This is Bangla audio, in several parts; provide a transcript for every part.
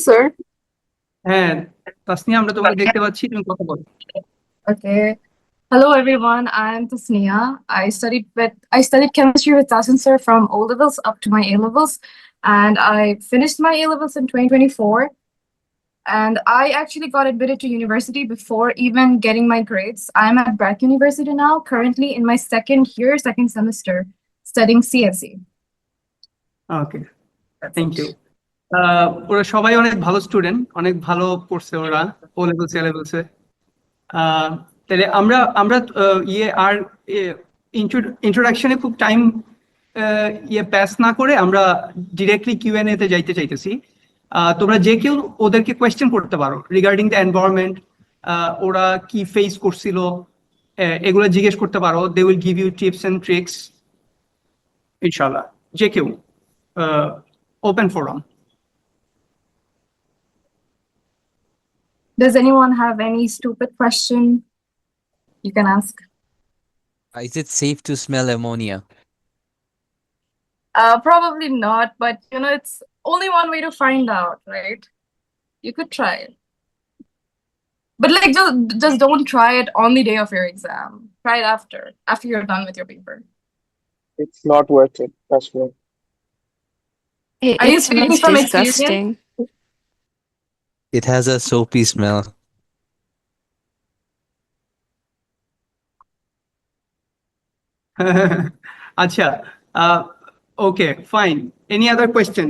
sir. হ্যাঁ তাসনিয়া, আমরা তোমাকে দেখতে পাচ্ছি, তুমি কথা বলো। Okay. Hello everyone, I'm Tasnia. I studied chemistry with Tasin sir from O levels up to my A levels, and I finished my A levels in 2024. And I actually got admitted to university before even getting my grades. I'm at Brack University now, currently in my second semester, studying CSE. Okay, thank you. ওরা সবাই অনেক ভালো স্টুডেন্ট, অনেক ভালো করছে ওরা ও লেভেলস এ লেভেলসে। তাহলে আমরা আমরা আর ইন্ট্রোডাকশনে খুব টাইম প্যাস না করে আমরা ডিরেক্টলি কিউএনএ তে যাইতে চাইতেছি। তোমরা যে কেউ ওদেরকে কোয়েশ্চেন করতে পারো রিগার্ডিং দ্য এনভায়রনমেন্ট, ওরা কি ফেস করছিল এগুলো জিজ্ঞেস করতে পারো। They will give you tips and tricks ইনশাআল্লাহ। যে কেউ, open forum. Does anyone have any stupid question you can ask? Is it safe to smell ammonia? Probably not, but it's only one way to find out, right? You could try it. But like just don't try it on the day of your exam. Try it after you're done with your paper. It's not worth it. Trust me. Are you It speaking smells from disgusting. It has a soapy smell. আচ্ছা, okay fine. Any other question?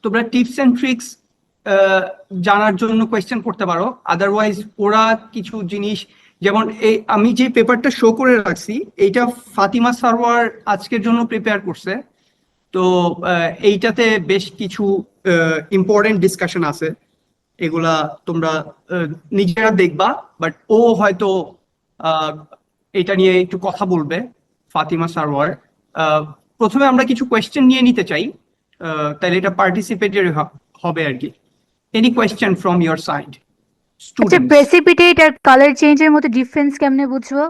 তোমরা টিপস এন্ড ট্রিক্স জানার জন্য কোয়েশ্চেন করতে পারো। আদারওয়াইজ ওরা কিছু জিনিস, যেমন আমি যে পেপারটা শো করে রাখছি এইটা ফাতিমা সারওয়ার আজকের জন্য প্রিপেয়ার করছে। তো এইটাতে বেশ কিছু ইম্পর্টেন্ট ডিসকাশন আছে, এগুলা তোমরা নিজেরা দেখবা। বাট ও হয়তো এটা নিয়ে একটু কথা বলবে, ফাতিমা সারওয়ার। প্রথমে আমরা কিছু কোয়েশ্চেন নিয়ে নিতে চাই, তাহলে এটা পার্টিসিপেটরি হবে আর কি। Any question from your side? আচ্ছা, প্রেসিপিটেট আর কালার চেঞ্জের মধ্যে ডিফারেন্স কেমনে বুঝবো?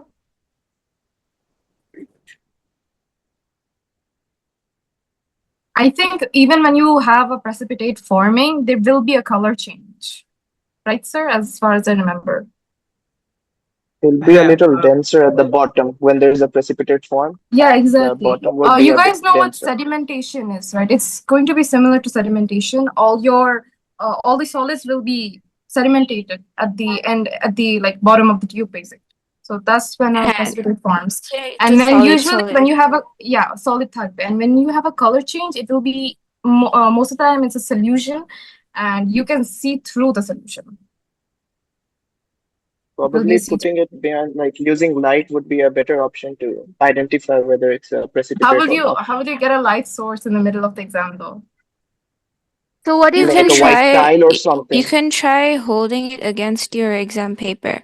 I think even when you have a precipitate forming, there will be a color change. Right, sir? As far as I remember. It'll be a little denser at the bottom when there is a precipitate form. Yeah, exactly. The bottom will be You a guys bit know what denser. sedimentation is, right? It's going to be similar to sedimentation. All the solids will be sedimentated at the end, at the bottom of the tube, basically. So that's when a precipitate forms. And then usually when you have solid type, and when you have a color change, it will be most of the time it's a solution, and you can see through the solution. Probably putting it behind, using light would be a better option to identify whether it's a precipitate or not. How would you get a light source in the middle of the exam though? So what You if can a white tile or something. You can try holding it against your exam paper.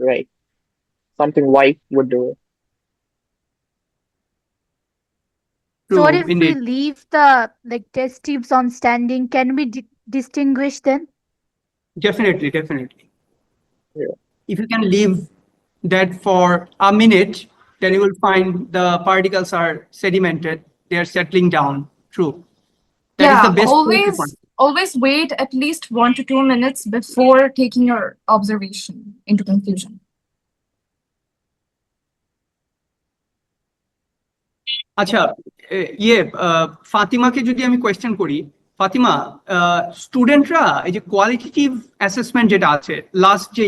Right. Something white would do it. So what if we indeed. leave the test tubes on standing? Can we distinguish them? Definitely. Yeah. If you can leave that for a minute, then you will find the particles are sedimented, they are settling down. True. That is the best way to find. Always wait at least 1 to 2 minutes before taking your observation into conclusion. আচ্ছা, ফাতিমাকে যদি আমি কোয়েশ্চেন করি, ফাতিমা, স্টুডেন্টরা এই যে কোয়ালিটেটিভ অ্যাসেসমেন্ট যেটা আছে লাস্ট যে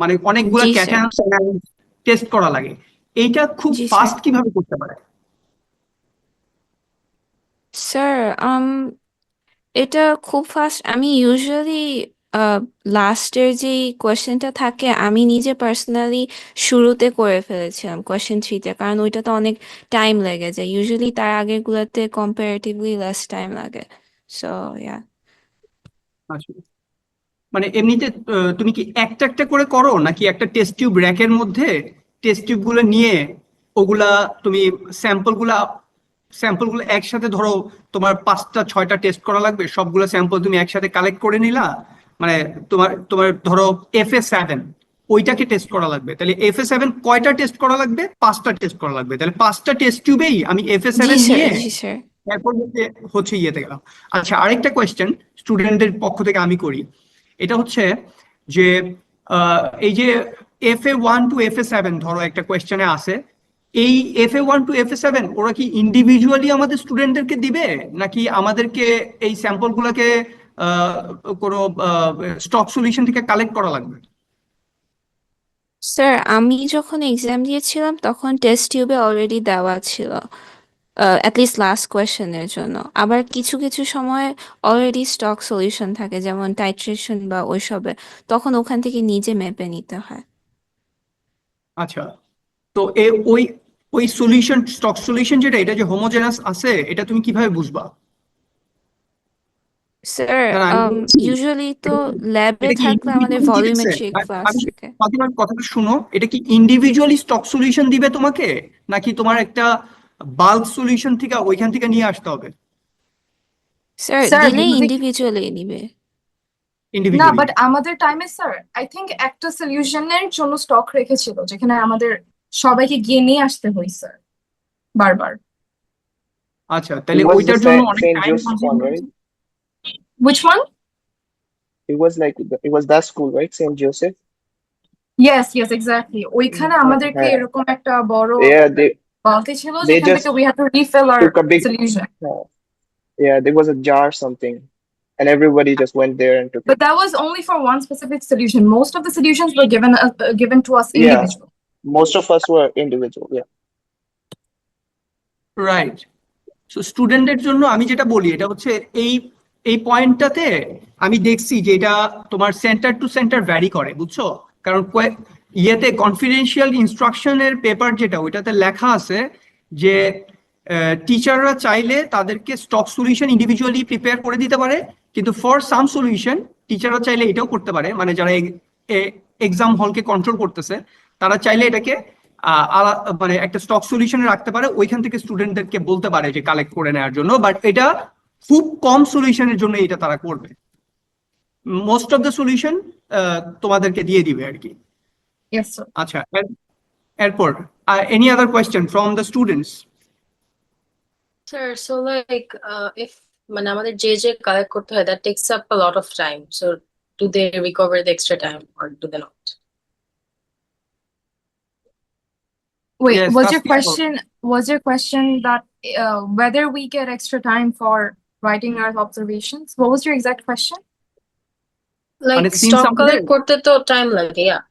মানে অনেকগুলো ক্যাটায়ন্স টেস্ট করা লাগে, এইটা খুব ফাস্ট কিভাবে করতে পারে? স্যার এটা খুব ফাস্ট। আমি ইউজুয়ালি লাস্টের যে কোয়েশ্চেনটা থাকে আমি নিজে পার্সোনালি শুরুতে করে ফেলেছিলাম কোয়েশ্চেন 3-তে, কারণ ওইটাতে অনেক টাইম লেগে যায়। ইউজুয়ালি তার আগেরগুলোতে কম্পারেটিভলি লেস টাইম লাগে। So yeah. মানে এমনিতে তুমি কি একটা একটা করে করো, নাকি একটা টেস্ট টিউব র্যাকের মধ্যে টেস্ট টিউব গুলো নিয়ে ওগুলা তুমি স্যাম্পলগুলো একসাথে, ধরো তোমার 5টা-6টা টেস্ট করা লাগবে, সবগুলো স্যাম্পল তুমি একসাথে কালেক্ট করে নিলা, মানে তোমার ধরো FA7 ওইটাকে টেস্ট করা লাগবে, তাহলে FA7 কয়টা টেস্ট করা লাগবে? 5টা টেস্ট করা লাগবে, তাহলে 5টা টেস্ট টিউবেই আমি FA7 নিয়ে এরপর হচ্ছে ইয়েতে গেলাম। আচ্ছা, আরেকটা কোয়েশ্চেন স্টুডেন্টদের পক্ষ থেকে আমি করি। এটা হচ্ছে যে এই যে FA1 to FA7 ধরো একটা কোয়েশ্চেনে আছে, এই FA1 to FA7 ওরা কি ইন্ডিভিজুয়ালি আমাদের স্টুডেন্টদেরকে দিবে, নাকি আমাদেরকে এই স্যাম্পল গুলাকে কোনো স্টক সলিউশন থেকে কালেক্ট করা লাগবে? স্যার আমি যখন এক্সাম দিয়েছিলাম তখন টেস্ট টিউবে অলরেডি দেওয়া ছিল, অ্যাটলিস্ট লাস্ট কোয়েশ্চেনের জন্য। আবার কিছু কিছু সময় অলরেডি স্টক সলিউশন থাকে, যেমন টাইট্রেশন বা ওইসবে, তখন ওখান থেকে নিজে মেপে নিতে হয়। আচ্ছা, তো ওই ওই সলিউশন, স্টক সলিউশন যেটা, এটা যে হোমোজেনাস আছে, এটা তুমি কিভাবে বুঝবা? স্যার না, না, আমি বলছি, ইউজুয়ালি তো ল্যাবে এটা কি থাকলে আমাদের ইন্ডিভিজুয়ালি দিতেছে? ভলিউমেট্রিক ক্লাস আমি থাকে। ফাতিমার কথাটা শুনো, এটা কি ইন্ডিভিজুয়ালি স্টক সলিউশন দিবে তোমাকে, নাকি তোমার একটা বাল্ক সলিউশন থেকে ওইখান থেকে নিয়ে আসতে হবে? স্যার স্যার দিলে বেসিক ইন্ডিভিজুয়ালি নিবে। না, ইন্ডিভিজুয়ালি? বাট আমাদের টাইমে স্যার আই থিংক একটা সলিউশনের জন্য স্টক রেখেছিল, যেখানে আমাদের সবাইকে গিয়ে নিয়ে আসতে হয়েছে বারবার। আচ্ছা, It তাহলে was the ওইটার জন্য অনেক St. Time Joseph's consume one, হয়েছে। right? Which one? It was like it was that school, right? St. Joseph. Yes, yes, exactly. ওইখানে আমাদেরকে এরকম একটা বড় Yeah, বালতি ছিল, they যেখান just থেকে we had to refill our took a big. solution. Yeah, there was a jar something, and everybody just went there and took it. But that was only for one specific solution. Most of the solutions were given to us Yeah. individually. Most of us were individual. Yeah. Right. So স্টুডেন্টদের জন্য আমি যেটা বলি, এটা হচ্ছে এই এই পয়েন্টটাতে আমি দেখছি যে এটা তোমার সেন্টার টু সেন্টার ভ্যারি করে, বুঝছো? কারণ ইয়েতে কনফিডেন্সিয়াল ইনস্ট্রাকশনের পেপার যেটা, ওইটাতে লেখা আছে যে টিচাররা চাইলে তাদেরকে স্টক সলিউশন ইন্ডিভিজুয়ালি প্রিপেয়ার করে দিতে পারে, কিন্তু ফর সাম সলিউশন টিচাররা চাইলে এটাও করতে পারে, মানে যারা এক্সাম হলকে কন্ট্রোল করতেছে তারা চাইলে এটাকে মানে একটা স্টক সলিউশনে রাখতে পারে, ওইখান থেকে স্টুডেন্টদেরকে বলতে পারে যে কালেক্ট করে নেওয়ার জন্য। বাট এটা খুব কম সলিউশনের জন্য এটা তারা করবে, মোস্ট অফ দ্য সলিউশন তোমাদেরকে দিয়ে দিবে আর কি। Yes, sir. আচ্ছা, এরপর any other question from the students? Sir, so like if মানে আমাদের যে collect করতে হয়, that takes up a lot of time. So do they recover the extra time or do they not? Wait, Yes, was that's your the question that whether we get extra time for writing our observations? What was your exact question? Like since stock আমাদের- collect করতে তো time লাগে, yeah.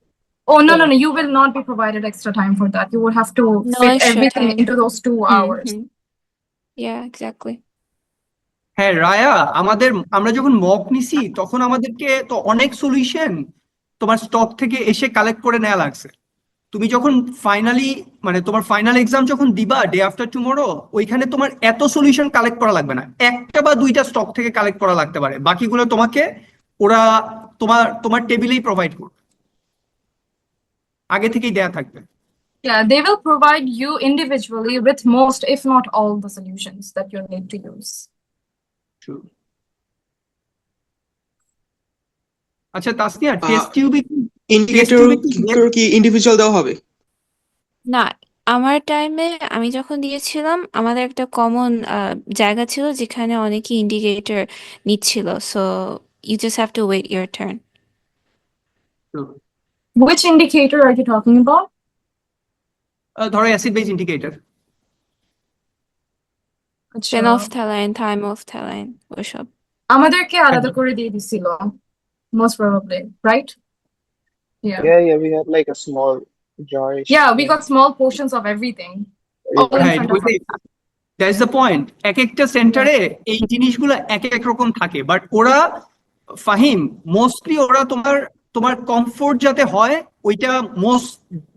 Oh, no, Yeah. no, no. You will not be provided extra time for that. You would have to No fit extra everything time. into those 2 hours. Mhm. Yeah, exactly. হ্যাঁ রায়া, আমরা যখন মক নিছি তখন আমাদেরকে তো অনেক সলিউশন তোমার স্টক থেকে এসে কালেক্ট করে নেওয়া লাগছে। তুমি যখন ফাইনালি মানে তোমার ফাইনাল এক্সাম যখন দিবা ডে আফটার টুমরো, ওইখানে তোমার এত সলিউশন কালেক্ট করা লাগবে না, একটা বা দুইটা স্টক থেকে কালেক্ট করা লাগতে পারে, বাকিগুলো তোমাকে ওরা তোমার টেবিলেই প্রোভাইড করবে, আগে থেকেই দেয়া থাকবে। Yeah, they will provide you individually with most, if not all, the solutions that you need to use. True. আচ্ছা তাসনিয়া, টেস্ট টিউবে ইন্ডিকেটর কি ইন্ডিভিজুয়াল দেওয়া হবে? না, আমার টাইমে আমি যখন দিয়েছিলাম আমাদের একটা কমন জায়গা ছিল যেখানে অনেকে ইন্ডিকেটর নিচ্ছিল, so you just have to wait your turn. Which indicator are you talking about? ধরো acid base indicator, phenolphthalein, thymolphthalein, ওইসব। আমাদেরকে আলাদা করে দিয়ে দিছিল, most probably, right? Yeah. Yeah, we had like a small jar. Yeah, we got small portions of everything. All in right, front of us. That's the point. এক একটা সেন্টারে এই জিনিসগুলো এক এক রকম থাকে, বাট ওরা ফাহিম মোস্টলি ওরা তোমার কমফোর্ট যাতে হয় ওইটা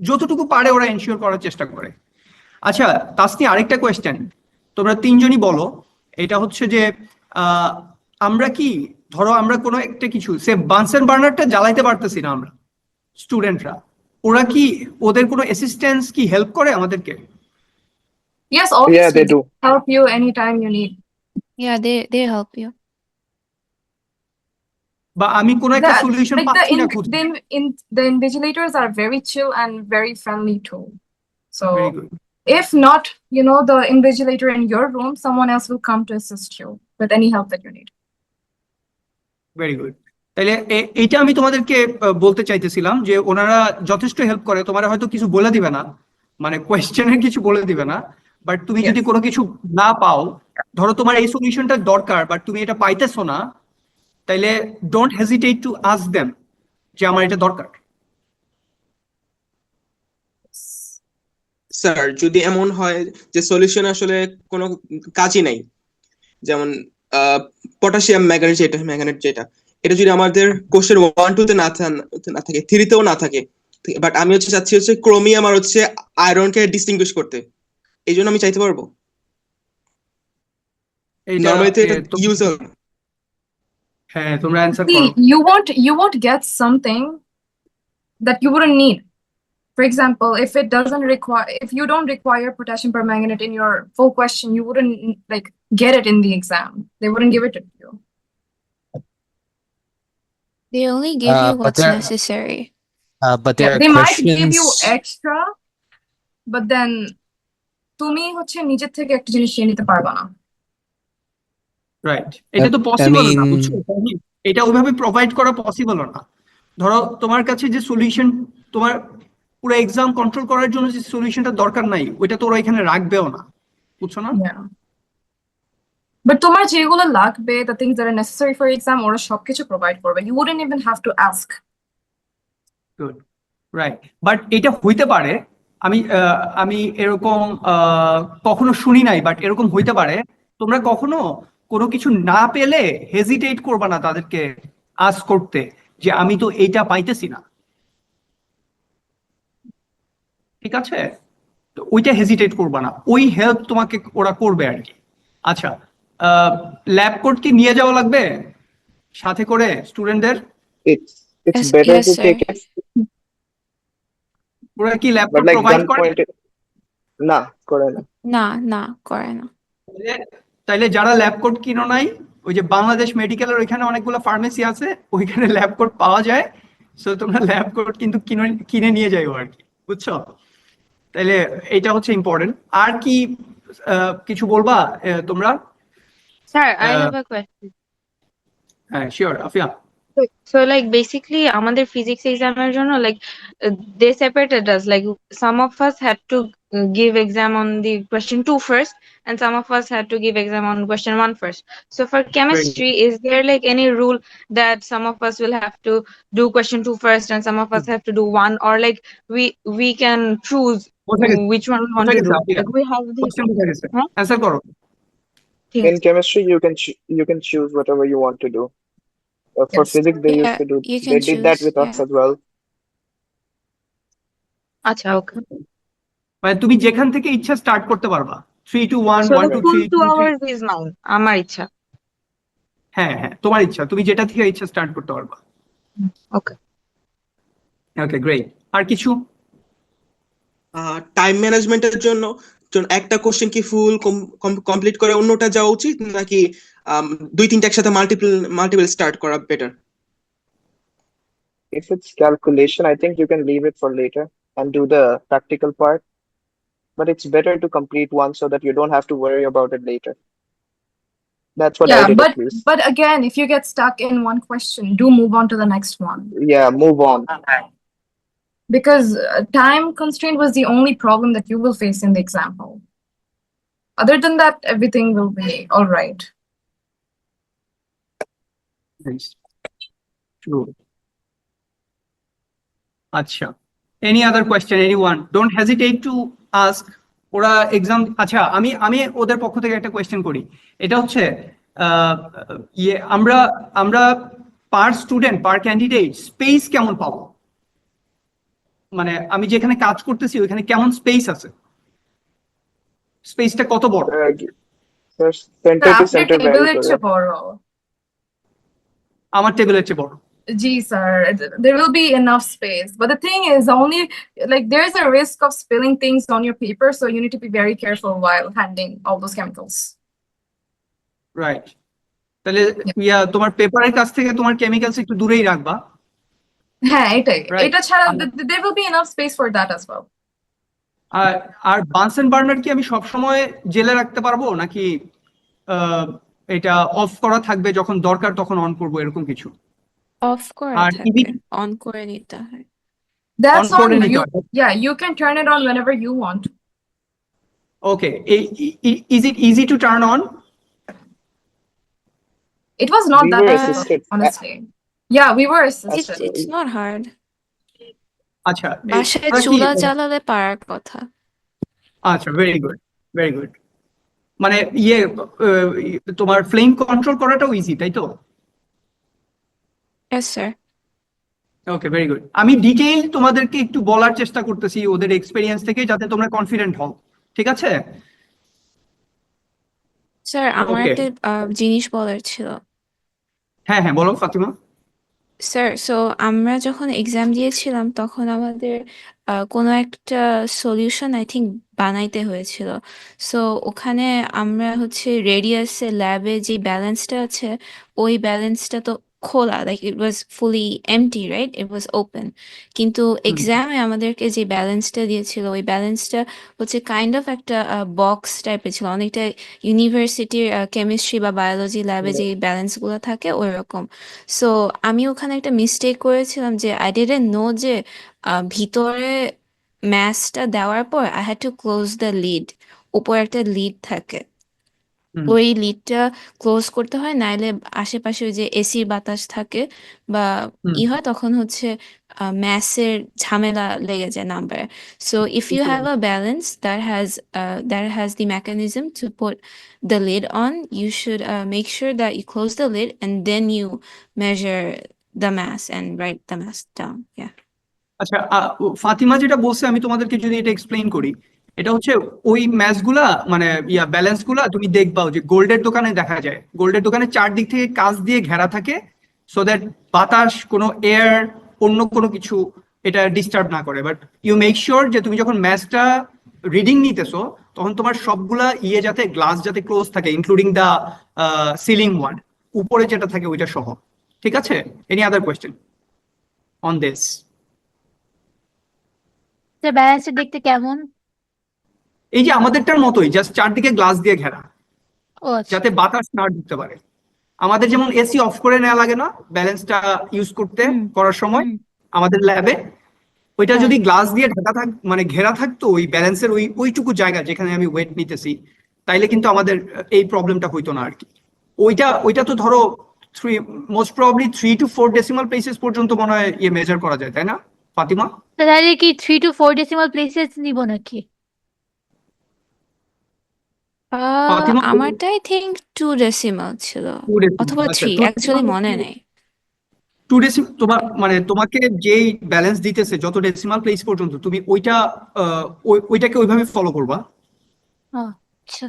যতটুকু পারে ওরা এনশিওর করার চেষ্টা করে। আচ্ছা তাসনি, আরেকটা কোয়েশ্চেন, তোমরা তিনজনই বলো। এটা হচ্ছে যে আমরা কি ধরো আমরা কোনো একটা কিছু সে বানসেন বার্নারটা জ্বালাইতে পারতেছি না আমরা স্টুডেন্টরা, ওরা কি ওদের কোনো অ্যাসিস্ট্যান্স কি হেল্প করে আমাদেরকে? Yes, obviously. Yeah, they do. Help you anytime you need. Yeah, they help you. বা আমি কোনো একটা That, সলিউশন like পাচ্ছি না খুঁজে? the invigilators are very chill and very friendly too. So Very good. If not, the invigilator in your room, someone else will come to assist you with any help that you need. Very good. তাহলে এইটা আমি তোমাদেরকে বলতে চাইতেছিলাম যে ওনারা যথেষ্ট হেল্প করে, তোমার হয়তো কিছু বলে দিবে না, মানে কোয়েশ্চেনের কিছু বলে দিবে না, বাট তুমি যদি Yes. কোনো কিছু না পাও, ধরো তোমার এই সলিউশনটা দরকার বাট তুমি এটা পাইতেছো না, তাইলে don't hesitate to ask them যে আমার এটা দরকার। স্যার যদি এমন হয় যে সলিউশন আসলে কোনো কাজই নাই, যেমন পটাশিয়াম ম্যাগনেট যেটা এটা যদি আমাদের কোশ্চেন 1-2 তে না থাকে 3 তেও না থাকে, বাট আমি চাচ্ছি ক্রোমিয়াম আর আয়রনকে ডিস্টিংগুইশ করতে, এই জন্য আমি চাইতে পারবো। এইটা নরমালি তো এটা ইউজ হয় না। হ্যাঁ, তোমরা অ্যানসার করো। See, you won't get something that you wouldn't need. For example, if you don't require potassium permanganate in your full question, you wouldn't like get it in the exam. They wouldn't give it to you. They only give you But what's there, necessary. but there are They might give you questions. extra, but then তুমি হচ্ছে নিজের থেকে একটা জিনিস নিয়ে নিতে পারবা না। রাইট, এটা তো I পসিবল না, mean, বুঝছো? এটা ওইভাবে প্রোভাইড করা পসিবল না। ধরো তোমার কাছে যে সলিউশন, তোমার পুরো এক্সাম কন্ট্রোল করার জন্য যে সলিউশনটা দরকার নাই, ওইটা তো ওরা এখানে রাখবেও না, বুঝছো না? Yeah. But তোমার যেগুলো লাগবে, the things that are necessary for exam, ওরা সবকিছু প্রোভাইড করবে. You wouldn't even have to ask. Good, right. But এটা হইতে পারে, আমি এরকম কখনো শুনি নাই, বাট এরকম হইতে পারে তোমরা কখনো কোনো কিছু না পেলে হেজিটেট করবা না তাদেরকে আস্ক করতে যে আমি তো এইটা পাইতেছি না, ঠিক আছে? তো ওইটা হেজিটেট করবা না, ওই হেল্প তোমাকে ওরা করবে আর কি। আচ্ছা, ল্যাব কোট কি নিয়ে যাওয়া লাগবে সাথে করে স্টুডেন্টদের? It's Yes, better yes, to sir. take it, ওরা কি lab but coat like provide করে? gunpoint. করে না। না করে না। তাইলে যারা ল্যাব কোট কিনো নাই, ওই যে বাংলাদেশ মেডিকেলের ওইখানে অনেকগুলো ফার্মেসি আছে, ওইখানে ল্যাব কোট পাওয়া যায়। সো তোমরা ল্যাব কোট কিন্তু কিনে নিয়ে যাইও আর কি, বুঝছো? তাইলে এটা হচ্ছে ইম্পর্টেন্ট। আর কি কিছু বলবা তোমরা? Sir, I Uh, have a question. হ্যাঁ, sure Afia. So like basically আমাদের physics exam এর জন্য like they separated us, like some of us had to give exam on the question 2 first and some of us had to give exam on question 1 first. So for chemistry, is there like any rule that some of us will have to do question 2 first and some of us have to do 1, or like we can choose which one we want to do? Like we have the huh? Answer করো। ঠিক In আছে। chemistry, you can choose whatever you want to do. For Yes. physics, they used Yeah, to do. you They can did that choose, with us yeah. as well. আচ্ছা, okay. মানে তুমি যেখান থেকে ইচ্ছা স্টার্ট করতে পারবা, 3 2 1 So 1 the 2 full 3 2 2 3। hours is mine, আমার ইচ্ছা। হ্যাঁ হ্যাঁ, তোমার ইচ্ছা, তুমি যেটা থেকে ইচ্ছা স্টার্ট করতে পারবা। Okay. ওকে, গ্রেট। আর কিছু? টাইম ম্যানেজমেন্টের জন্য একটা কোশ্চেন কি ফুল কমপ্লিট করে অন্যটা যাওয়া উচিত, নাকি 2-3টা একসাথে মাল্টিপল স্টার্ট করা better? If it's calculation, I think you can leave it for later and do the practical part. But it's better to complete one so that you don't have to worry about it later. That's what I Yeah, did but at least. again, if you get stuck in one question, do move on to the next one. Yeah, move on. Because time constraint was the only problem that you will face in the example. Other than that, everything will be all right. True. আচ্ছা, any other question, anyone? Don't hesitate to ask. ওরা এক্সাম, আচ্ছা আমি ওদের পক্ষ থেকে একটা কোয়েশ্চেন করি। এটা হচ্ছে আমরা পার স্টুডেন্ট, পার ক্যান্ডিডেট স্পেস কেমন পাবো? মানে আমি যেখানে কাজ করতেছি ওইখানে কেমন স্পেস আছে? স্পেসটা কত বড়? Center to center vary টেবিলের করে। চেয়ে বড়। আমার টেবিলের চেয়ে বড়। Gee, sir, there will be enough space. But the thing is, only like there's a risk of spilling things on your paper, so you need to be very careful while handling all those chemicals. Right, তাহলে তোমার পেপারের কাছ থেকে তোমার কেমিক্যালস একটু দূরেই রাখবা। হ্যাঁ, এটাই। Right. এটা ছাড়া there will be enough space for that as well. আর আর বানসেন বার্নার কি আমি সবসময় জেলে রাখতে পারবো নাকি আহ, এটা অফ করা থাকবে, যখন দরকার তখন অন করবো, এরকম কিছু? অফ করা আর থাকে, অন করে নিতে হয়। অন That's করে on নিতে you. হয়? Yeah, you can turn it on whenever you want. Okay, is it easy to turn on? It was not We that were difficult, assisted. honestly. Yeah, we were It's assisted. it's not hard. আচ্ছা, বাসায় ওরা কি চুলা জ্বালালে পারার কথা। আচ্ছা, ভেরি গুড, ভেরি গুড। মানে তোমার ফ্লেম কন্ট্রোল করাটাও ইজি, তাই তো? Yes, sir. ওকে, ভেরি গুড। আমি ডিটেইল তোমাদেরকে একটু বলার চেষ্টা করতেছি ওদের এক্সপেরিয়েন্স থেকে, যাতে তোমরা কনফিডেন্ট হও, ঠিক আছে? স্যার আমার ওকে, একটা জিনিস বলার ছিল। হ্যাঁ হ্যাঁ, বলো ফাতিমা। স্যার সো আমরা যখন এক্সাম দিয়েছিলাম তখন আমাদের কোনো একটা সলিউশন আই থিঙ্ক বানাইতে হয়েছিল। সো ওখানে আমরা হচ্ছে রেডিয়াসে ল্যাবে যে ব্যালেন্সটা আছে ওই ব্যালেন্সটা তো খোলা, like it was fully empty, right? It was open. কিন্তু এক্সামে আমাদেরকে যে ব্যালেন্সটা দিয়েছিল ওই ব্যালেন্সটা হচ্ছে কাইন্ড অফ একটা বক্স টাইপের ছিল, অনেকটা ইউনিভার্সিটির কেমিস্ট্রি বা বায়োলজি ল্যাবে যে ব্যালেন্সগুলো থাকে ওই রকম। সো আমি ওখানে একটা মিস্টেক করেছিলাম যে আই ডিডন্ট নো যে ভিতরে ম্যাচটা দেওয়ার পর I had to close the lead. উপরে একটা লিড থাকে, হুম, ওই লিডটা ক্লোজ করতে হয়, নাইলে আশেপাশে ওই যে এসির বাতাস থাকে বা হুম, ই হয় তখন হচ্ছে ম্যাথসের ঝামেলা লেগে যায় number. So if you have a balance that has the mechanism to put the lid on, you should make sure that you close the lid and then you measure the mass and write the mass down. Yeah. আচ্ছা, ফাতিমা যেটা বলছে আমি তোমাদেরকে যদি এটা এক্সপ্লেইন করি, এটা হচ্ছে ওই ম্যাচ গুলা, মানে ব্যালেন্স গুলা তুমি দেখবাও যে গোল্ডের দোকানে দেখা যায়, গোল্ডের দোকানে চারদিক থেকে কাঁচ দিয়ে ঘেরা থাকে, সো দ্যাট বাতাস, কোনো এয়ার, অন্য কোনো কিছু এটা ডিস্টার্ব না করে। বাট ইউ মেক শিওর যে তুমি যখন ম্যাচটা রিডিং নিতেছো তখন তোমার সবগুলা যাতে গ্লাস যাতে ক্লোজ থাকে, ইনক্লুডিং দা সিলিং ওয়ান, উপরে যেটা থাকে ওইটা সহ, ঠিক আছে? Any other question on this? Sir ব্যালেন্সটা দেখতে কেমন? এই যে আমাদেরটার মতোই, জাস্ট চারদিকে গ্লাস দিয়ে ঘেরা, ও আচ্ছা। যাতে বাতাস না ঢুকতে পারে। আমাদের যেমন এসি অফ করে নেওয়া লাগে না ব্যালেন্সটা ইউজ করতে হুম করার সময় হুম আমাদের ল্যাবে, ওইটা হ্যাঁ। যদি গ্লাস দিয়ে ঢাকা মানে ঘেরা থাকতো ওই ব্যালেন্সের ওইটুকু জায়গা যেখানে আমি ওয়েট নিতেছি, তাইলে কিন্তু আমাদের এই প্রবলেমটা হইতো না আর কি। ওইটা তো ধরো most probably 3 to 4 decimal places পর্যন্ত মনে হয় মেজার করা যায়, তাই না ফাতিমা? তাহলে কি 3 to 4 decimal places নিব নাকি? ফাতিমা, আমারটা আই থিঙ্ক 2 ডেসিমাল ছিল 2 ডেসিমাল, অথবা আচ্ছা 3, 2 অ্যাকচুয়ালি মনে নেই। 2 ডেসিমাল তোমার মানে তোমাকে যেই ব্যালেন্স দিতেছে যত ডেসিমাল প্লেস পর্যন্ত, তুমি ওইটা ওইটাকে ওইভাবে ফলো করবা। আচ্ছা।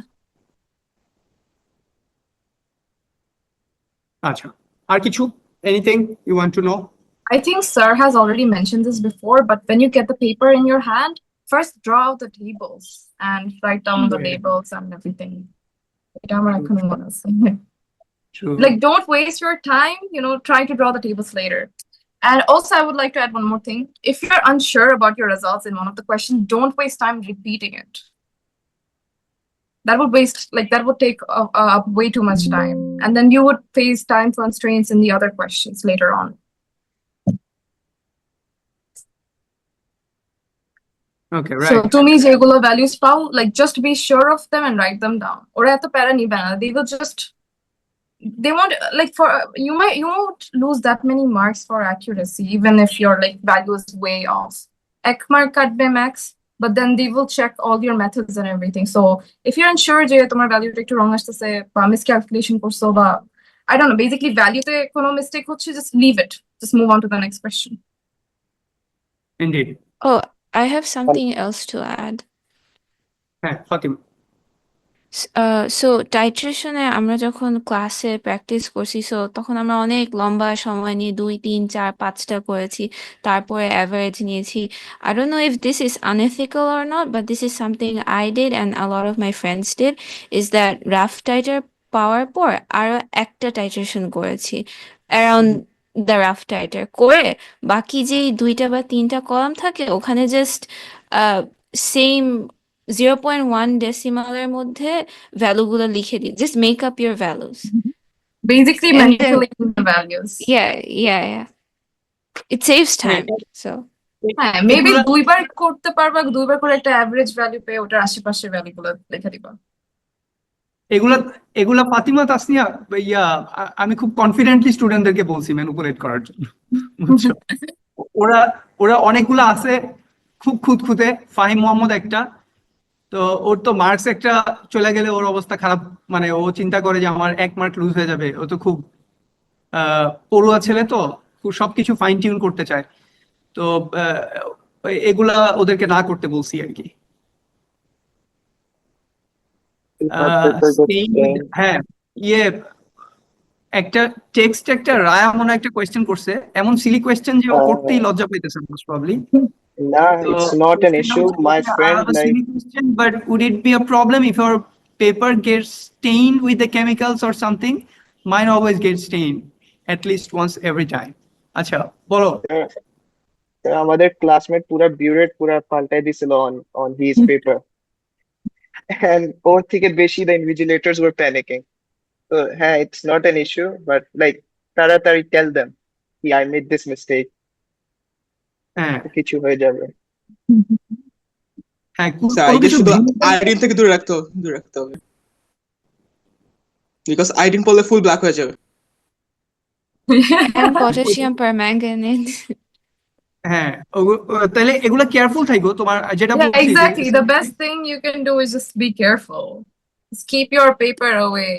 আচ্ছা, আর কিছু, anything you want to know? I think Sir has already mentioned this before, but when you get the paper in your hand, first draw out the tables and write down the Right. labels and everything. এটা আমার এখনো মনে আছে। True. Like, don't waste your time, trying to draw the tables later. And also, I would like to add one more thing. If you're unsure about your results in one of the questions, don't waste time repeating it. That would take up way too much time. And then you would face time constraints in the other questions later on. Okay, So right. তুমি যেগুলো values পাও, like, just be sure of them and write them down. ওরা এত প্যারা নিবে না. They won't, like, you won't lose that many marks for accuracy, even if your like value is way off. Ek mark কাটবে max, but then they will check all your methods and everything. So if you're unsure যে তোমার value একটু wrong আসতেছে বা miscalculation করছো বা I don't know, basically value তে কোনো mistake হচ্ছে, just leave it. Just move on to the next question. Indeed. Oh, I have something else to add. হ্যাঁ ফাতিমা। সো টাইট্রেশনে আমরা যখন ক্লাসে প্র্যাকটিস করছি, সো তখন আমরা অনেক লম্বা সময় নিয়ে 2, 3, 4, 5টা করেছি, তারপরে অ্যাভারেজ নিয়েছি। I don't know if this is unethical or not, but this is something I did and a lot of my friends did, is that rough টাইটার পাওয়ার পর আরো একটা টাইট্রেশন করেছি অ্যারাউন্ড দ্য রাফ টাইটার করে, বাকি যেই 2টা বা 3টা কলাম থাকে ওখানে জাস্ট সেম 0.1 ডেসিমালের মধ্যে ভ্যালুগুলো লিখে দিই, just make up your values. Basically And then- manipulating the values. yeah, it saves time, so হ্যাঁ, মেবি এগুলা- দুইবার করতে পারবা, দুইবার করে একটা অ্যাভারেজ ভ্যালু পেয়ে ওটার আশেপাশে ভ্যালুগুলো লিখে দিবা। এগুলা এগুলা ফাতিমা তাসনিয়া আমি খুব কনফিডেন্টলি স্টুডেন্টদেরকে বলছি ম্যানিপুলেট করার জন্য, বুঝছো? ওরা ওরা অনেকগুলো আছে খুব খুঁতখুঁতে, ফাহিম মোহাম্মদ একটা, তো ওর তো মার্কস একটা চলে গেলে ওর অবস্থা খারাপ, মানে ও চিন্তা করে যে আমার 1 মার্ক লুজ হয়ে যাবে। ও তো খুব পড়ুয়া ছেলে, তো খুব সবকিছু ফাইন টিউন করতে চায়। তো এগুলা ওদেরকে না করতে বলছি আর কি। হ্যাঁ, একটা টেক্সট একটা রায়া মনে একটা কোয়েশ্চেন করছে, এমন সিলি কোয়েশ্চেন যে ও করতেই লজ্জা পাইতেছে most probably. Nah, it's not an issue. My friend, like, But would it be a problem if your paper gets stained with the chemicals or something? Mine always gets stained at least once every time. আচ্ছা বলো। আমাদের ক্লাসমেট পুরা বিউরেট পুরা পাল্টাই দিছিল on his paper. And ওর থেকে বেশি the invigilators were panicking. So, হ্যাঁ, it's not an issue, but like, তাড়াতাড়ি tell them, I made this mistake. হ্যাঁ কিছু হয়ে যাবে। হ্যাঁ, I guess শুধু আইডিন থেকে দূরে রাখতে হবে, বিকজ আইডিন পড়লে ফুল ব্ল্যাক হয়ে যাবে। and potassium permanganate. হ্যাঁ, তাহলে এগুলা কেয়ারফুল থাকো তোমার যেটা Yeah, বলছি যে- exactly. The best thing you can do is just be careful. Just keep your paper away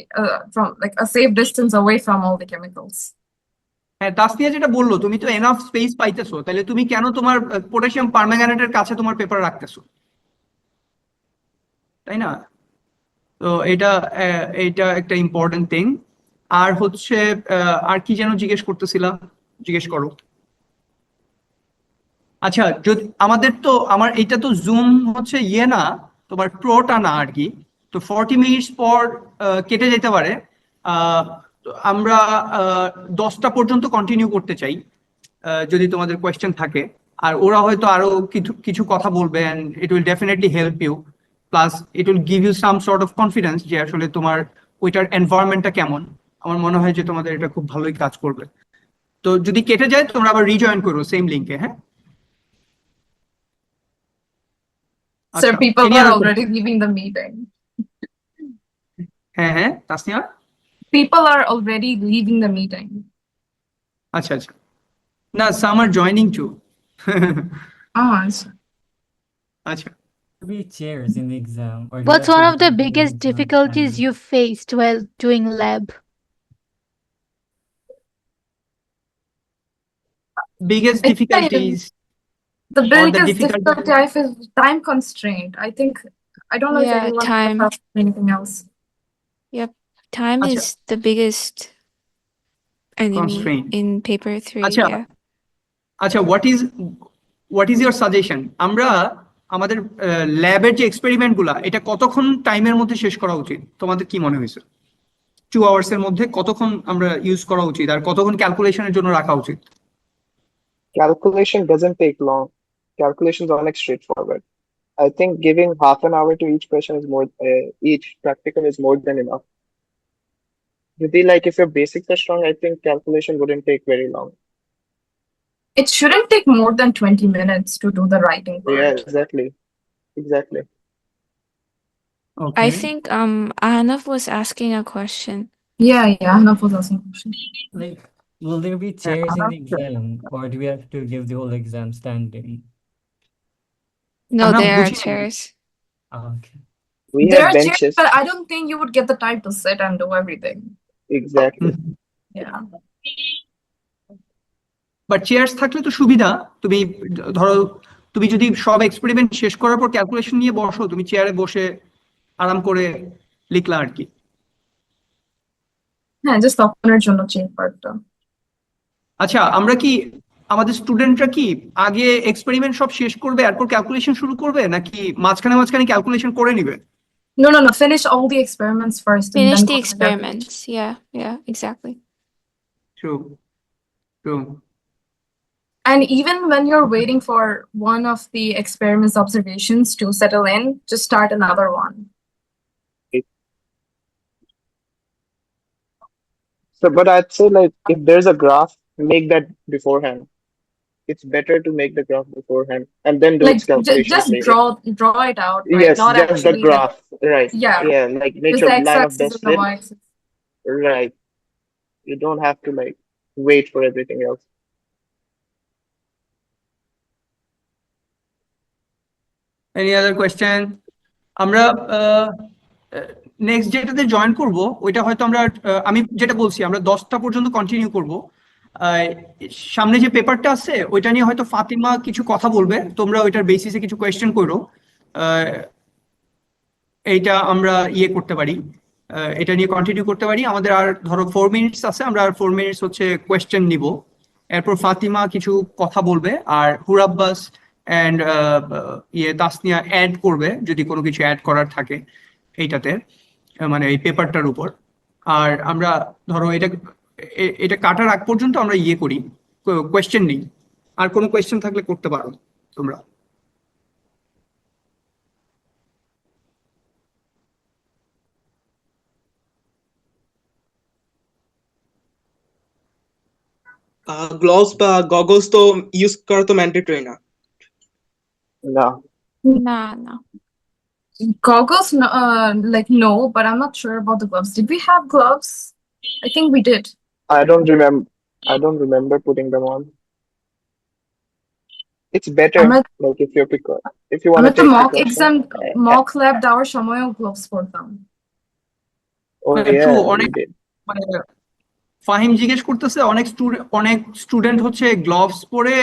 from like a safe distance away from all the chemicals. হ্যাঁ, তাসনিয়া যেটা বললো, তুমি তো এনাফ স্পেস পাইতেছো, তাহলে তুমি কেন তোমার পটাশিয়াম পারম্যাঙ্গানেটের কাছে তোমার পেপার রাখতেছো, তাই না? তো এটা একটা ইম্পর্টেন্ট থিং। আর হচ্ছে আর কি যেন জিজ্ঞেস করো। আচ্ছা, যদি আমাদের তো এটা তো জুম হচ্ছে না, তোমার প্রোটা না আর কি। তো 40 মিনিটস পর কেটে যেতে পারে। তো আমরা 10টা পর্যন্ত কন্টিনিউ করতে চাই যদি তোমাদের কোয়েশ্চেন থাকে। আর ওরা হয়তো আরো কিছু কথা বলবে, and it will definitely help you, plus it will give you some sort of confidence যে আসলে তোমার ওইটার এনভায়রনমেন্টটা কেমন। আমার মনে হয় যে তোমাদের এটা খুব ভালোই কাজ করবে। তো যদি কেটে যায় তোমরা আবার রিজয়েন করো সেম লিংকে। হ্যাঁ Sir, আচ্ছা, people any are other already leaving the meeting. হ্যাঁ Tasnia, People are already leaving the meeting. আচ্ছা না, some are joining too. Oh, I see. আচ্ছা, Be chairs in the exam? Or do you What's have to one of the do the biggest exam difficulties standing? you faced while doing lab? biggest I think difficulties The or the biggest difficulty difficulty I face is time constraint. I think I don't know if Yeah, anyone time. has anything else. Time Acha. is the biggest enemy Constraint. in paper 3. Acha. Yeah. আচ্ছা, হোয়াট ইজ ইউর সাজেশন? আমরা আমাদের ল্যাবের যে এক্সপেরিমেন্ট গুলা, এটা কতক্ষণ টাইমের মধ্যে শেষ করা উচিত? তোমাদের কি মনে হয়েছে 2 আওয়ার্স এর মধ্যে কতক্ষণ আমরা ইউজ করা উচিত, আর কতক্ষণ ক্যালকুলেশনের জন্য রাখা উচিত? Calculation doesn't take long. Calculations are like straightforward. I think giving half an hour to each question is each practical is more than enough. Really, like if your basics are strong, I think calculation wouldn't take very long. It shouldn't take more than 20 minutes to do the writing part. Yeah, exactly. I think Ahnaf was asking a question. Yeah, Ahnaf was asking a question. Like, will there be chairs in the exam, or do we have to give the whole exam standing? No, Ahnaf, there are বুঝি নাই। chairs. Oh, okay. We There have are chairs, benches. but I don't think you would get the time to sit and do everything. Exactly. Yeah. But chairs থাকলে তো সুবিধা। তুমি ধরো তুমি যদি সব এক্সপেরিমেন্ট শেষ করার পর ক্যালকুলেশন নিয়ে বসো, তুমি চেয়ারে বসে আরাম করে লিখলা আর কি। হ্যাঁ, just তখনের জন্য চেয়ার পার্টটা। আচ্ছা, আমরা কি আমাদের স্টুডেন্টরা কি আগে এক্সপেরিমেন্ট সব শেষ করবে এরপর ক্যালকুলেশন শুরু করবে, নাকি মাঝখানে ক্যালকুলেশন করে নিবে? No, finish all the experiments first and Finish then the go to experiments. Yeah, exactly. True. And even when you're waiting for one of the experiment's observations to settle in, just start another one. So, but I'd say like if there's a graph, make that beforehand. It's better to make the graph beforehand and then do Like its calculations just later. draw it out, right? Yes, Not just the actually like, graph, right? yeah, Yeah, like make just your the line of x-axis best and the fit. y-axis. Right. You don't have to like wait for everything else. Any other question? আমরা নেক্সট যেটাতে জয়েন করব ওইটা হয়তো আমরা আমি যেটা বলছি আমরা 10টা পর্যন্ত কন্টিনিউ করব। সামনে যে পেপারটা আছে ওইটা নিয়ে হয়তো ফাতিমা কিছু কথা বলবে, তোমরা ওইটার বেসিসে কিছু কোয়েশ্চেন করো। এইটা আমরা ইয়ে করতে পারি, এটা নিয়ে কন্টিনিউ করতে পারি। আমাদের আর ধরো 4 মিনিটস আছে, আমরা আর 4 মিনিটস হচ্ছে কোয়েশ্চেন নিব। এরপর ফাতিমা কিছু কথা বলবে আর হুরাব্বাস এন্ড তাসনিয়া অ্যাড করবে যদি কোনো কিছু অ্যাড করার থাকে এইটাতে, মানে এই পেপারটার উপর। আর আমরা ধরো এটা কাটার আগ পর্যন্ত আমরা ইয়ে করি, কোয়েশ্চেন নেই। আর কোনো কোয়েশ্চেন থাকলে করতে পারো তোমরা। গ্লোভস বা গগলস তো ইউজ করা তো ম্যান্ডেটরি না। No. No. Goggles, like no, but I'm not sure about the gloves. Did we have gloves? I think we did. I don't remember putting them on. It's better like if you want to আমরা তো take mock precaution. exam mock lab দেওয়ার সময়ও gloves পরতাম। Oh yeah, True, we অনেক did. মানে ফাহিম জিজ্ঞেস করতেছে অনেক স্টুডেন্ট হচ্ছে গ্লোভস পরে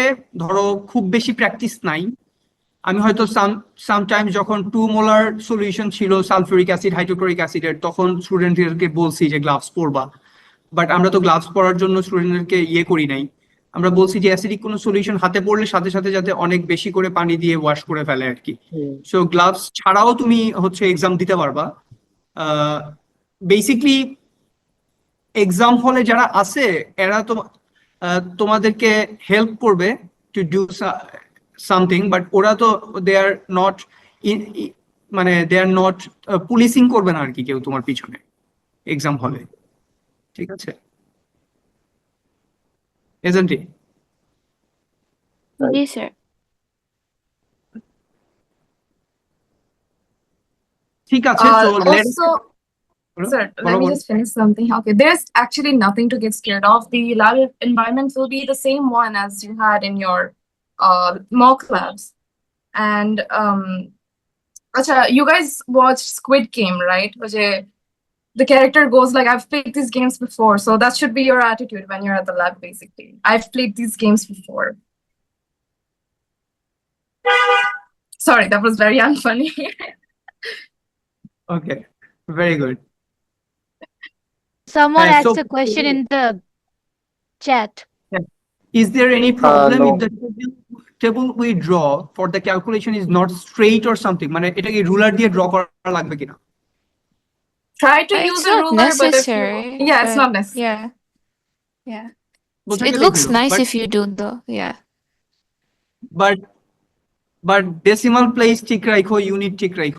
ধরো খুব বেশি প্র্যাকটিস নাই। আমি হয়তো সামটাইমস যখন 2 মোলার সলিউশন ছিল সালফিউরিক অ্যাসিড হাইড্রোক্লোরিক অ্যাসিডের, তখন স্টুডেন্টদেরকে বলছি যে গ্লাভস পরবা। বাট আমরা তো গ্লাভস পরার জন্য স্টুডেন্টদেরকে ইয়ে করি নাই, আমরা বলছি যে অ্যাসিডিক কোনো সলিউশন হাতে পড়লে সাথে সাথে যাতে অনেক বেশি করে পানি দিয়ে ওয়াশ করে ফেলে আর কি। সো গ্লাভস ছাড়াও তুমি হচ্ছে এক্সাম দিতে পারবা। বেসিকলি এক্সাম হলে যারা আছে এরা তো তোমাদেরকে হেল্প করবে টু ডু সামথিং, বাট ওরা তো দে আর নট মানে দে আর নট পুলিশিং করবে না আর কি কেউ তোমার পিছনে এক্সাম হলে, ঠিক আছে? Isn't it? Yes, sir. ঠিক আছে, so let's Also, sir, let me just finish something. Okay, there's actually nothing to get scared of. The lab environment will be the same one as you had in your mock labs. And acha, you guys watched Squid Game, right? The character goes like, I've played these games before. So that should be your attitude when you're at the lab, basically. I've played these games before. Sorry, that was very unfunny. Okay, very good. Someone so- asked a question in the chat. Is there any problem no. if the table we draw for the calculation is not straight or something? মানে এটা কি রুলার দিয়ে ড্র করা লাগবে কিনা? Try to It's use a not ruler, but if necessary. yeah, it's but not necessary. Yeah. বোঝা It গেলেই looks হলো, nice but- if you do though. Yeah. but decimal place ঠিক রাখো, ইউনিট ঠিক রাখো।